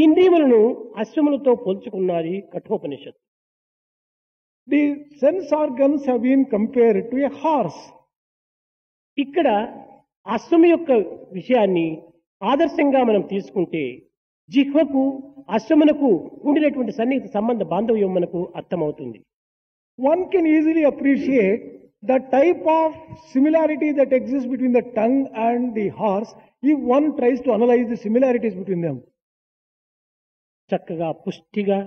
ఇంద్రియములను అశ్వములతో పోల్చుకున్నది Kathopanishad. The sense organs have been compared to a horse. ఇక్కడ అశ్వము యొక్క విషయాన్ని ఆదర్శంగా మనం తీసుకుంటే జిహ్వకు అశ్వమునకు ఉండినటువంటి సన్నిహిత సంబంధ బాంధవ్యం మనకు అర్థమవుతుంది. One can easily appreciate the type of similarity that exists between the tongue and the horse if one tries to analyze the similarities between them. చక్కగా పుష్టిగా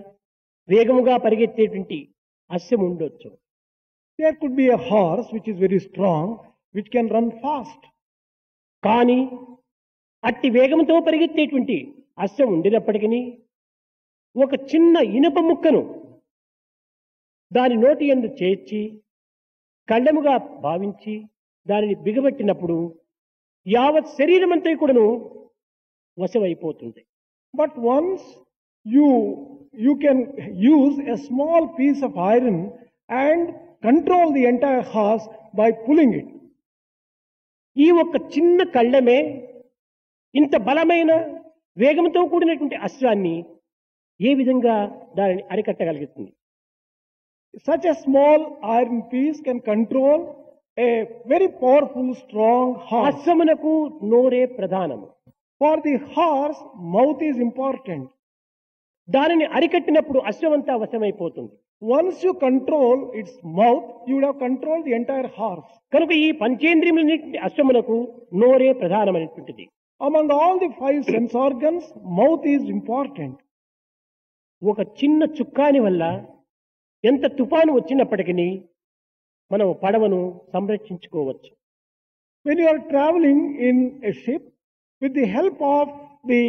వేగముగా పరిగెత్తేటువంటి అశ్వం ఉండొచ్చు. There could be a horse which is very strong, which can run fast. కానీ అట్టి వేగంతో పరిగెత్తేటువంటి అశ్వం ఉండినప్పటికీ ఒక చిన్న ఇనుప ముక్కను దాని నోటి యందు చేర్చి కళ్ళెముగా భావించి దానిని బిగబెట్టినప్పుడు యావత్ శరీరమంతా కూడాను వశమైపోతుంది. But once you can use a small piece of iron and control the entire horse by pulling it. ఈ ఒక్క చిన్న కళ్ళమే ఇంత బలమైన వేగంతో కూడినటువంటి అశ్వాన్ని ఏ విధంగా దానిని అరికట్టగలుగుతుంది? Such a small iron piece can control a very powerful, strong horse. అశ్వమునకు నోరే ప్రధానము. For the horse, mouth is important. దానిని అరికట్టినప్పుడు అశ్వమంతా వశమైపోతుంది. Once you control its mouth, you would have controlled the entire horse. కనుక ఈ పంచేంద్రియముల అశ్వమునకు నోరే ప్రధానమైనటువంటిది. Among all the 5 sense organs, mouth is important. ఒక చిన్న చుక్కాని వల్ల ఎంత తుఫాను వచ్చినప్పటికీ మనం పడవను సంరక్షించుకోవచ్చు. When you are traveling in a ship, with the help of the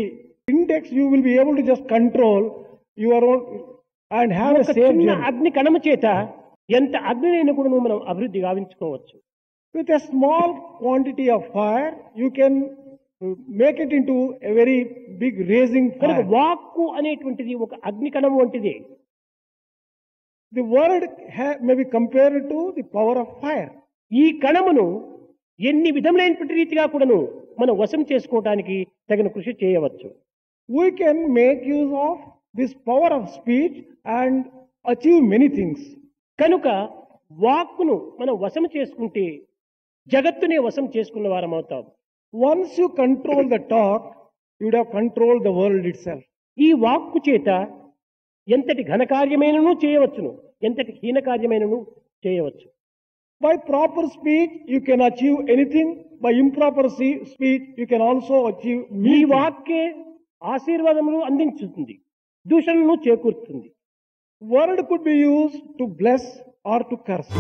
index, you will be able to just control your own and have a ఒక safe చిన్న journey. అగ్ని కణము చేత ఎంత అగ్నిని కూడా మనం అభివృద్ధి గావించుకోవచ్చు. With a small quantity of fire, you can make it into a very big raising కనుక fire. వాక్కు అనేటువంటిది ఒక అగ్ని కణము వంటిది. The word may be compared to the power of fire. ఈ కణమును ఎన్ని విధములైనటువంటి రీతిగా కూడాను మనం వశం చేసుకోవడానికి తగిన కృషి చేయవచ్చు. We can make use of this power of speech and achieve many things. కనుక వాక్కును మనం వశం చేసుకుంటే జగత్తునే వశం చేసుకున్న వారం అవుతాం. Once you control the talk, you would have controlled the world itself. ఈ వాక్కు చేత ఎంతటి ఘనకార్యమైనను చేయవచ్చును, ఎంతటి హీనకార్యమైనను చేయవచ్చు. By proper speech, you can achieve anything. By improper speech, you can also achieve ఈ many things. వాక్కే ఆశీర్వాదములు అందించుతుంది, దూషణను చేకూరుతుంది. Word could be used to bless or to curse.